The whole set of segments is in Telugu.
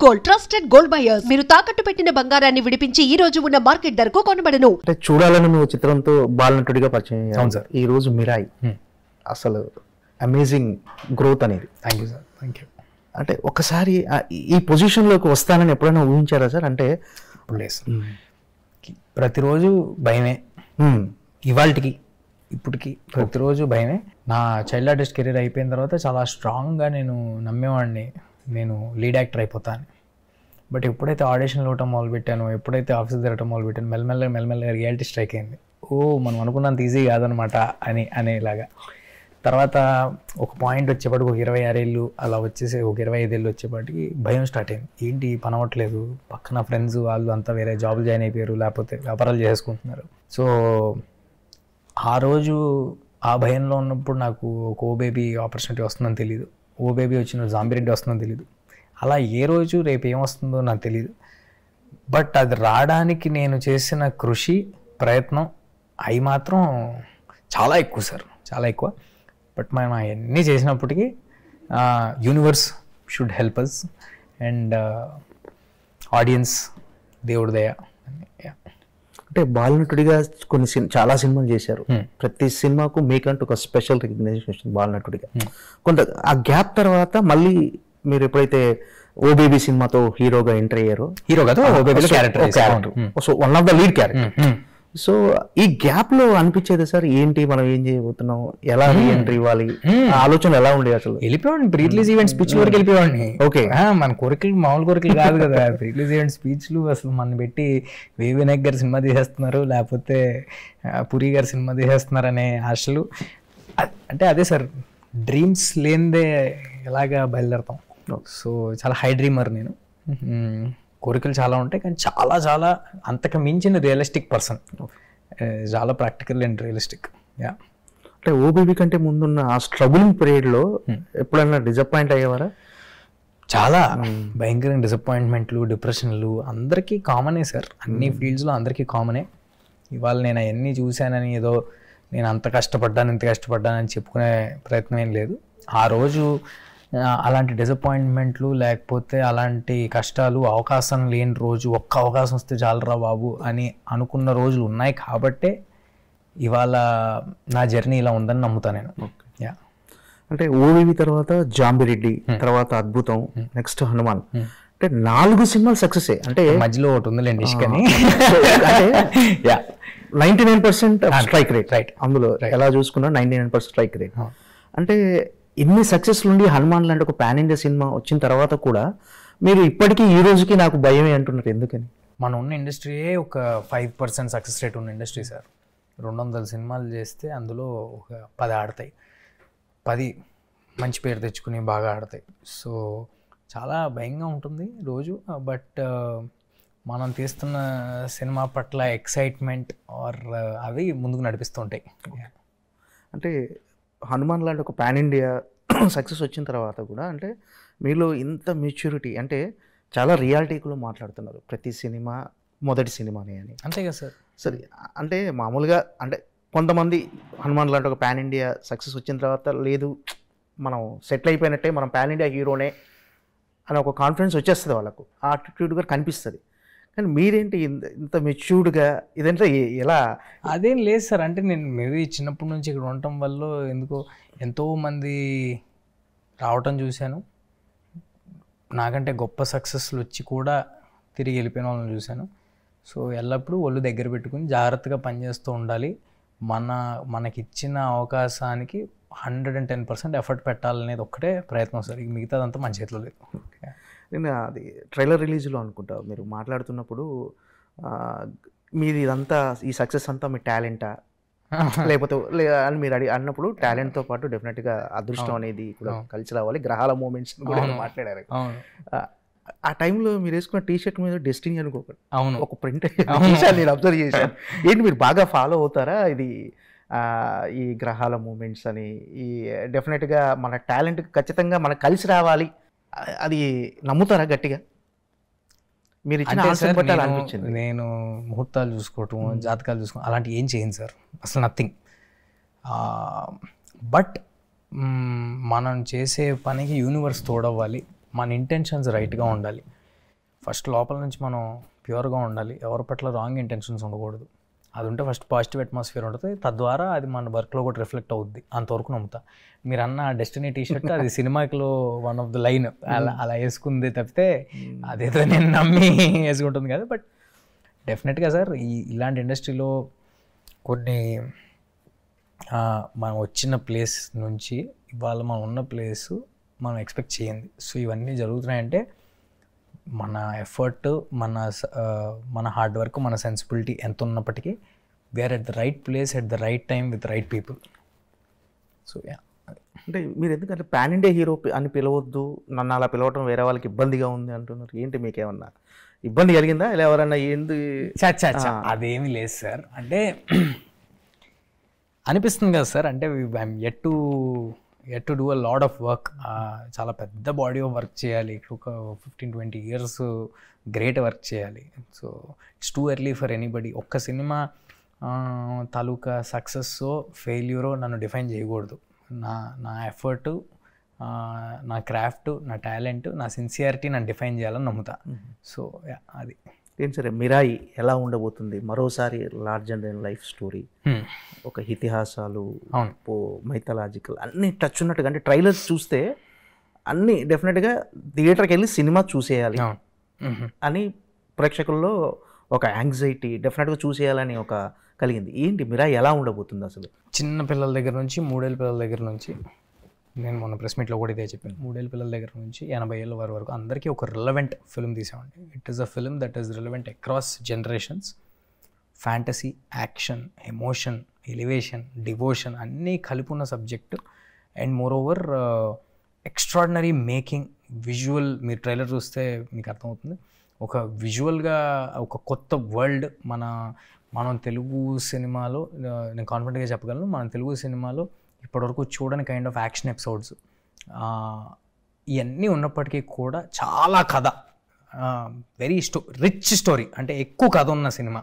Gold trusted gold buyers. మీరు తాకట్టు పెట్టిన బంగారాన్ని విడిపించి ఈ రోజు ఉన్న మార్కెట్ ధరకు కొనబడను. అంటే చూడాలని నువ్వు చిత్రంతో బాలనటుడిగా పరిచయం అయ్యావు. అవును సార్. ఈ రోజు మిరాయి అసలు అమేజింగ్ గ్రోత్ అనేది. Thank you sir. Thank you. అంటే ఒకసారి ఈ పొజిషన్లోకి వస్తానని ఎప్పుడైనా ఊహించారా సార్? అంటే ఇప్పుడు లేదు సార్. ప్రతిరోజు భయమే. ఇవాళకి ఇప్పటికి ప్రతిరోజు భయమే. నా చైల్డ్ ఆర్టిస్ట్ కెరీర్ అయిపోయిన తర్వాత చాలా స్ట్రాంగ్గా నేను నమ్మేవాడిని, నేను లీడ్ యాక్టర్ అయిపోతాను. బట్ ఎప్పుడైతే ఆడిషన్లు ఇవ్వటం మొదలుపెట్టాను, ఎప్పుడైతే ఆఫీస్ తిరగటం మొదలుపెట్టాను, మెల్లమెల్లగా రియాలిటీ స్ట్రైక్ అయింది. మనం అనుకున్నంత ఈజీ కాదనమాట అనేలాగా. తర్వాత ఒక పాయింట్ వచ్చేపాటికి ఒక 26 ఏళ్ళు అలా వచ్చేసి ఒక 25 ఏళ్ళు వచ్చేపాటికి భయం స్టార్ట్ అయింది. ఏంటి పని అవ్వట్లేదు, పక్కన ఫ్రెండ్స్ వాళ్ళు అంతా వేరే జాబులు జాయిన్ అయిపోయారు, లేకపోతే వ్యాపారాలు చేసుకుంటున్నారు. సో ఆ రోజు ఆ భయంలో ఉన్నప్పుడు నాకు ఒక ఓ బేబీ ఆపర్చునిటీ వస్తుందని తెలియదు, ఓ బేబీ వచ్చిన జాంబిరెడ్డి వస్తుందని తెలియదు. అలా ఏ రోజు రేపు ఏమొస్తుందో నాకు తెలియదు. బట్ అది రావడానికి నేను చేసిన కృషి, ప్రయత్నం అవి మాత్రం చాలా ఎక్కువ సార్, చాలా ఎక్కువ. బట్ మనం అవన్నీ చేసినప్పటికీ universe should help us and audience దేవుడి దయ. అంటే బాలనటుడిగా చాలా సినిమాలు చేశారు. ప్రతి సినిమాకు మీకంటూ ఒక స్పెషల్ రికగ్నైజేషన్ వచ్చింది బాలనటుడిగా. కొంత ఆ గ్యాప్ తర్వాత మళ్ళీ మీరు ఎప్పుడైతే ఓబేబీ సినిమాతో హీరోగా ఎంటర్ అయ్యారో, హీరో కదా character, so one of the lead character. So ఈ గ్యాప్ లో అనిపించేది సార్, ఏంటి మనం ఏం చేయబోతున్నాం, ఎలా ఎంట్రీ ఇవ్వాలి, ఆలోచన ఎలా ఉండేది అసలు? వెళ్ళిపోయాడు ప్రీ రిలీజ్ ఈవెంట్ స్పీచ్ వరకు వెళ్ళిపోయాడిని. ఓకే, మన కోరికలు మామూలు కోరికలు కాదు కదా. ప్రీ రిలీజ్ ఈవెంట్ స్పీచ్లు అసలు మన పెట్టి వినాయక్ గారు సినిమా తీసేస్తున్నారు, లేకపోతే పురి గారు సినిమా తీసేస్తున్నారు అనే ఆశలు. అంటే అదే సార్, డ్రీమ్స్ లేనిదే ఎలాగా బయలుదేరతాం. సో చాలా హై డ్రీమర్ నేను. కోరికలు చాలా ఉంటాయి, కానీ చాలా చాలా అంతకు మించిన రియలిస్టిక్ పర్సన్. చాలా ప్రాక్టికల్ అండ్ రియలిస్టిక్. యా. అంటే ఓబేబీ కంటే ముందున్న ఆ స్ట్రగులింగ్ పీరియడ్లో ఎప్పుడైనా డిసప్పాయింట్ అయ్యేవారా? చాలా భయంకరంగా డిసప్పాయింట్మెంట్లు, డిప్రెషన్లు అందరికీ కామనే సార్. అన్ని ఫీల్డ్స్లో అందరికీ కామనే. ఇవాళ నేను అవన్నీ చూశానని ఏదో నేను అంత కష్టపడ్డాను ఇంత కష్టపడ్డానని చెప్పుకునే ప్రయత్నం ఏం లేదు. ఆ రోజు అలాంటి డిసప్పాయింట్మెంట్లు, లేకపోతే అలాంటి కష్టాలు, అవకాశం లేని రోజు, ఒక్క అవకాశం వస్తే చాలరా బాబు అని అనుకున్న రోజులు ఉన్నాయి. కాబట్టే ఇవాళ నా జర్నీ ఇలా ఉందని నమ్ముతాను నేను. యా. అంటే ఓబేబీ తర్వాత జాంబిరెడ్డి, తర్వాత అద్భుతం, నెక్స్ట్ హనుమాన్, అంటే 4 సినిమాలు సక్సెస్. అంటే మధ్యలో ఒకటి ఉందిలేండి ఇష్కని. 99% స్ట్రైక్ రేట్. రైట్, అందులో ఎలా చూసుకున్నా 99% స్ట్రైక్ రేట్. అంటే ఇన్ని సక్సెస్ నుండి హనుమాన్ లాంటి ఒక పాన్ ఇండియా సినిమా వచ్చిన తర్వాత కూడా మీరు ఇప్పటికీ ఈ రోజుకి నాకు భయమే అంటున్నారు. ఎందుకని? మన ఉన్న ఇండస్ట్రీయే ఒక 5% సక్సెస్ రేట్ ఉన్న ఇండస్ట్రీ సార్. 200 సినిమాలు చేస్తే అందులో ఒక 10 ఆడతాయి, 10 మంచి పేరు తెచ్చుకుని బాగా ఆడతాయి. సో చాలా భయంగా ఉంటుంది రోజు. బట్ మనం తీస్తున్న సినిమా పట్ల ఎక్సైట్మెంట్ ఆర్ అవి ముందుకు నడిపిస్తూ ఉంటాయి. అంటే హనుమాన్ లాంటి ఒక పాన్ ఇండియా సక్సెస్ వచ్చిన తర్వాత కూడా అంటే మీలో ఇంత మెచ్యూరిటీ, అంటే చాలా రియాలిటీలో మాట్లాడుతున్నారు. ప్రతి సినిమా మొదటి సినిమానే అని. అంతే కదా సార్. సరే, అంటే మామూలుగా అంటే కొంతమంది హనుమాన్ లాంటి ఒక పాన్ ఇండియా సక్సెస్ వచ్చిన తర్వాత లేదు మనం సెటిల్ అయిపోయినట్టే, మనం పాన్ ఇండియా హీరోనే అని ఒక కాన్ఫిడెన్స్ వచ్చేస్తుంది వాళ్ళకు, ఆ యాటిట్యూడ్గా కనిపిస్తుంది. కానీ మీరేంటి ఇంత మెచ్యూర్డ్గా ఇదంటే ఎలా? అదేం లేదు సార్. అంటే నేను మేబీ చిన్నప్పటి నుంచి ఇక్కడ ఉండటం వల్ల ఎందుకో ఎంతోమంది రావటం చూశాను, నాకంటే గొప్ప సక్సెస్లు వచ్చి కూడా తిరిగి వెళ్ళిపోయిన వాళ్ళని చూశాను. సో ఎల్లప్పుడూ ఒళ్ళు దగ్గర పెట్టుకుని జాగ్రత్తగా పనిచేస్తూ ఉండాలి. మనకిచ్చిన అవకాశానికి 110% ఎఫర్ట్ పెట్టాలనేది ఒక్కటే ప్రయత్నం సార్. మిగతాదంతా మన చేతిలో లేదు. నేను అది ట్రైలర్ రిలీజ్లో అనుకుంటా మీరు మాట్లాడుతున్నప్పుడు మీరు ఇదంతా ఈ సక్సెస్ అంతా మీ టాలెంటా లేకపోతే అని మీరు అన్నప్పుడు టాలెంట్తో పాటు డెఫినెట్గా అదృష్టం అనేది కూడా కలిసి రావాలి, గ్రహాల మూమెంట్స్ కూడా మాట్లాడారు. ఆ టైంలో మీరు వేసుకున్న టీషర్ట్ మీద డెస్టినీ అనుకోకండి, అవును ఒక ప్రింట్ నేను అబ్జర్వ్ చేశాను. ఏంటి మీరు బాగా ఫాలో అవుతారా ఇది ఈ గ్రహాల మూమెంట్స్ అని? ఈ డెఫినెట్గా మన టాలెంట్ ఖచ్చితంగా మనకు కలిసి రావాలి, అది నమ్ముతారా గట్టిగా? మీరు అనిపించింది. నేను ముహూర్తాలు చూసుకోవటం, జాతకాలు చూసుకోవడం అలాంటివి ఏం చేయను సార్, అసలు నథింగ్. బట్ మనం చేసే పనికి యూనివర్స్ తోడవ్వాలి, మన ఇంటెన్షన్స్ రైట్గా ఉండాలి. ఫస్ట్ లోపల నుంచి మనం ప్యూర్గా ఉండాలి, ఎవరి పట్ల రాంగ్ ఇంటెన్షన్స్ ఉండకూడదు. అది ఉంటే ఫస్ట్ పాజిటివ్ అట్మాస్ఫియర్ ఉంటుంది, తద్వారా అది మన వర్క్లో కూడా రిఫ్లెక్ట్ అవుద్ది. అంతవరకు నమ్ముతా. మీరు అన్న డెస్టినీ టీషర్ట్ అది సినిమాలో వన్ ఆఫ్ ద లైన్ అలా వేసుకుంది తప్పితే అదేదో నేను నమ్మి వేసుకుంటుంది కదా. బట్ డెఫినెట్గా సార్ ఇలాంటి ఇండస్ట్రీలో కొన్ని మనం వచ్చిన ప్లేస్ నుంచి ఇవాళ మనం ఉన్న ప్లేసు మనం ఎక్స్పెక్ట్ చేయండి. సో ఇవన్నీ జరుగుతున్నాయంటే మన ఎఫర్ట్, మన హార్డ్ వర్క్, మన సెన్సిబిలిటీ ఎంత ఉన్నప్పటికీ we're at the right place at the right time with right people. So అంటే మీరు ఎందుకంటే పాన్ ఇండియా హీరో అని పిలవద్దు, నన్ను అలా పిలవటం వేరే వాళ్ళకి ఇబ్బందిగా ఉంది అంటున్నారు. ఏంటి మీకేమన్నా ఇబ్బంది కలిగిందా? ఇలా ఎవరన్నా ఏంది? అదేమీ లేదు సార్. అంటే అనిపిస్తుంది కదా సార్, అంటే I'm yet to do a lot of work. చాలా పెద్ద బాడీ ఆఫ్ వర్క్ చేయాలి, ఒక 15-20 years గ్రేట్ వర్క్ చేయాలి. So it's too early for anybody. ఒక్క సినిమా తాలూకా సక్సెస్సో ఫెయిల్యూరో నన్ను డిఫైన్ చేయకూడదు. నా ఎఫర్టు, నా క్రాఫ్ట్, నా టాలెంట్, నా సిన్సియారిటీ నన్ను డిఫైన్ చేయాలని నమ్ముతా. సో అది ఏంటి సరే మిరాయి ఎలా ఉండబోతుంది? మరోసారి లార్జర్ దెన్ లైఫ్ స్టోరీ, ఒక ఇతిహాసాలు, మైథలాజికల్ అన్నీ టచ్ ఉన్నట్టుగా, అంటే ట్రైలర్స్ చూస్తే అన్నీ డెఫినెట్గా థియేటర్కి వెళ్ళి సినిమా చూసేయాలి అని ప్రేక్షకుల్లో ఒక యాంగ్జైటీ, డెఫినెట్గా చూసేయాలని ఒక కలిగింది. ఏంటి మిరాయి ఎలా ఉండబోతుంది అసలు? చిన్న పిల్లల దగ్గర నుంచి 3 ఏళ్ళ పిల్లల దగ్గర నుంచి, నేను మొన్న ప్రెస్ మీట్లో కూడా ఇదే చెప్పాను, 3 ఏళ్ళ పిల్లల దగ్గర నుంచి 80 ఏళ్ళ వారి వరకు అందరికీ ఒక రిలవెంట్ ఫిల్మ్ తీసామండి. It is a film that is relevant across generations. Fantasy, action, emotion, elevation, devotion అన్నీ కలిపి ఉన్న subject. And moreover extraordinary making, visual. మీరు ట్రైలర్ చూస్తే మీకు అర్థమవుతుంది. ఒక విజువల్గా ఒక కొత్త వరల్డ్. మనం తెలుగు సినిమాలో, నేను కాన్ఫిడెంట్గా చెప్పగలను, మన తెలుగు సినిమాలో ఇప్పటివరకు చూడని కైండ్ ఆఫ్ యాక్షన్ ఎపిసోడ్స్ ఇవన్నీ ఉన్నప్పటికీ కూడా చాలా కథ, వెరీ రిచ్ స్టోరీ, అంటే ఎక్కువ కథ ఉన్న సినిమా.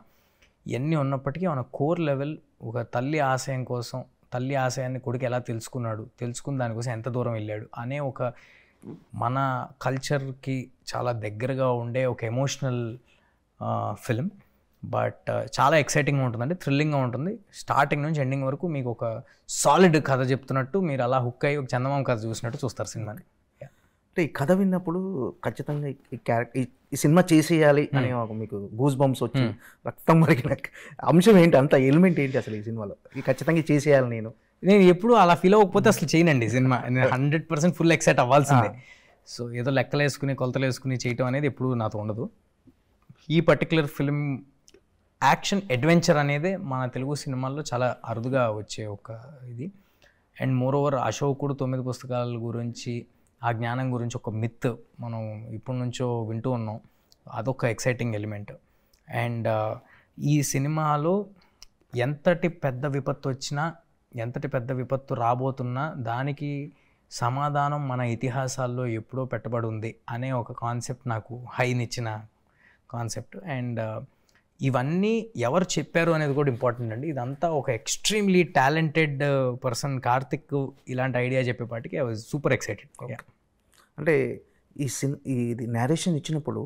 ఇవన్నీ ఉన్నప్పటికీ మన కోర్ లెవెల్, ఒక తల్లి ఆశయం కోసం, తల్లి ఆశయాన్ని కొడుకు ఎలా తెలుసుకుని దానికోసం ఎంత దూరం వెళ్ళాడు అనే ఒక మన కల్చర్కి చాలా దగ్గరగా ఉండే ఒక ఎమోషనల్ ఫిల్మ్. బట్ చాలా ఎక్సైటింగ్గా ఉంటుందండి, థ్రిల్లింగ్గా ఉంటుంది. స్టార్టింగ్ నుంచి ఎండింగ్ వరకు మీకు ఒక సాలిడ్ కథ చెప్తున్నట్టు, మీరు అలా హుక్ అయ్యి ఒక చందమామ కథ చూసినట్టు చూస్తారు సినిమాని. అంటే ఈ కథ విన్నప్పుడు ఖచ్చితంగా ఈ సినిమా చేసేయాలి అని మీకు గూస్ బంప్స్ వచ్చి రక్తం మరిగిన అంశం ఏంటి? అంత ఎలిమెంట్ ఏంటి అసలు ఈ సినిమాలో? ఈ ఖచ్చితంగా చేసేయాలి నేను ఎప్పుడు అలా ఫీల్ అవ్వకపోతే అసలు చేయనండి సినిమా. నేను 100% ఫుల్ ఎక్సైట్ అవ్వాల్సిందే. సో ఏదో లెక్కలు వేసుకుని కొలతలు వేసుకుని చేయటం అనేది ఎప్పుడు నాతో ఉండదు. ఈ పర్టికులర్ ఫిల్మ్ యాక్షన్ అడ్వెంచర్ అనేది మన తెలుగు సినిమాల్లో చాలా అరుదుగా వచ్చే ఒక ఇది. అండ్ మోర్ ఓవర్ అశోకుడు 9 పుస్తకాల గురించి, ఆ జ్ఞానం గురించి ఒక మిత్ మనం ఇప్పటి నుంచో వింటూ ఉన్నాం. అదొక ఎక్సైటింగ్ ఎలిమెంట్. అండ్ ఈ సినిమాలో ఎంతటి పెద్ద విపత్తు వచ్చినా, ఎంతటి పెద్ద విపత్తు రాబోతున్నా దానికి సమాధానం మన ఇతిహాసాల్లో ఎప్పుడో పెట్టబడి ఉంది అనే ఒక కాన్సెప్ట్ నాకు హైనిచ్చిన కాన్సెప్ట్. అండ్ ఇవన్నీ ఎవరు చెప్పారు అనేది కూడా ఇంపార్టెంట్ అండి. ఇదంతా ఒక ఎక్స్ట్రీమ్లీ టాలెంటెడ్ కార్తిక్ ఇలాంటి ఐడియా చెప్పేపాటికి ఐ వాజ్ సూపర్ ఎక్సైటెడ్. అంటే ఇది నేరేషన్ ఇచ్చినప్పుడు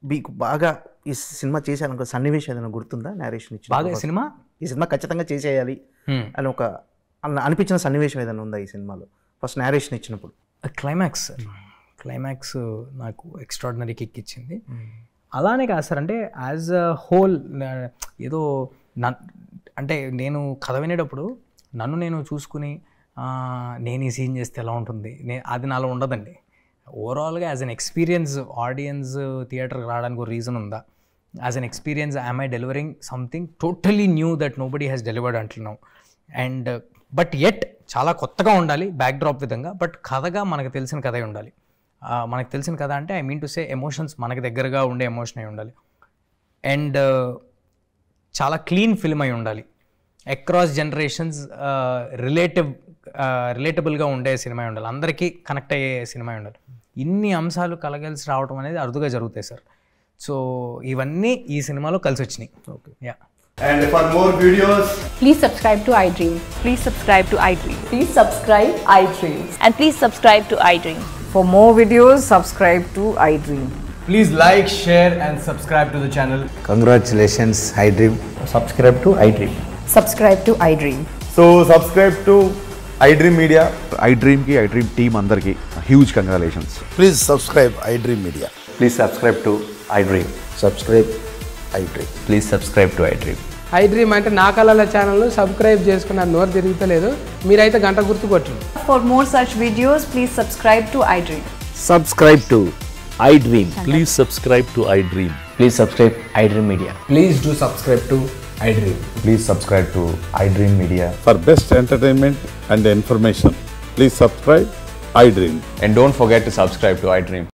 మీకు బాగా ఈ సినిమా చేసేయాలనుకో సన్నివేశం ఏదైనా గుర్తుందా? నేరేషన్ ఇచ్చి బాగా ఈ సినిమా ఖచ్చితంగా చేసేయాలి అని ఒక అనిపించిన సన్నివేశం ఏదైనా ఉందా ఈ సినిమాలో ఫస్ట్ నేరేషన్ ఇచ్చినప్పుడు? క్లైమాక్స్ నాకు ఎక్స్ట్రాడినరీ కిక్ ఇచ్చింది. అలానే కాదు సార్, అంటే యాజ్ అ హోల్ ఏదో అంటే నేను కథ వినేటప్పుడు నన్ను నేను చూసుకుని నేను ఈ సీన్ చేస్తే ఎలా ఉంటుంది, అది నాలో ఉండదండి. ఓవరాల్గా యాజ్ అన్ ఎక్స్పీరియన్స్ ఆడియన్స్ థియేటర్కి రావడానికి ఒక రీజన్ ఉందా? As an experience I delivering something totally new that nobody has delivered until now. And but at చాలా కొత్తగా ఉండాలి బ్యాక్డ్రాప్ విధంగా, బట్ కథగా మనకు తెలిసిన కథ ఉండాలి. మనకు తెలిసిన కథ అంటే I mean to say emotions మనకు దగ్గరగా ఉండే ఎమోషన్ అయి ఉండాలి. అండ్ చాలా క్లీన్ ఫిల్మ్ అయి ఉండాలి. అక్రాస్ జనరేషన్స్ రిలేటబుల్గా ఉండే సినిమా ఉండాలి, అందరికీ కనెక్ట్ అయ్యే సినిమా ఉండాలి. ఇన్ని అంశాలు కలగలిసి రావడం అనేది అరుదుగా జరుగుతాయి సార్. సో ఇవన్నీ ఈ సినిమాలో కలిసి వచ్చినాయి. Okay, yeah. And for more videos, please subscribe to iDream. Please subscribe to iDream. Please subscribe iDream. And please subscribe to iDream. For more videos, subscribe to iDream. Please like, share and subscribe to the channel. Congratulations, iDream. Subscribe to iDream. Subscribe to iDream. So subscribe to iDream Media. iDream ki iDream team andarki huge congratulations. Please subscribe iDream Media. Please subscribe to iDream. Subscribe iDream. Please subscribe to iDream. iDream అంటే నా కళల ఛానల్ సబ్స్క్రైబ్ చేసుకున్న నోరు తిరుగుతలేదు మీరైతే గంట గుర్తు కొట్టండి. For more such videos, please subscribe to iDream. Subscribe to iDream. Please subscribe to iDream. Please subscribe iDream Media. Please do subscribe to iDream. Please subscribe to iDream Media. For best entertainment and information, please subscribe iDream. And don't forget to subscribe to iDream.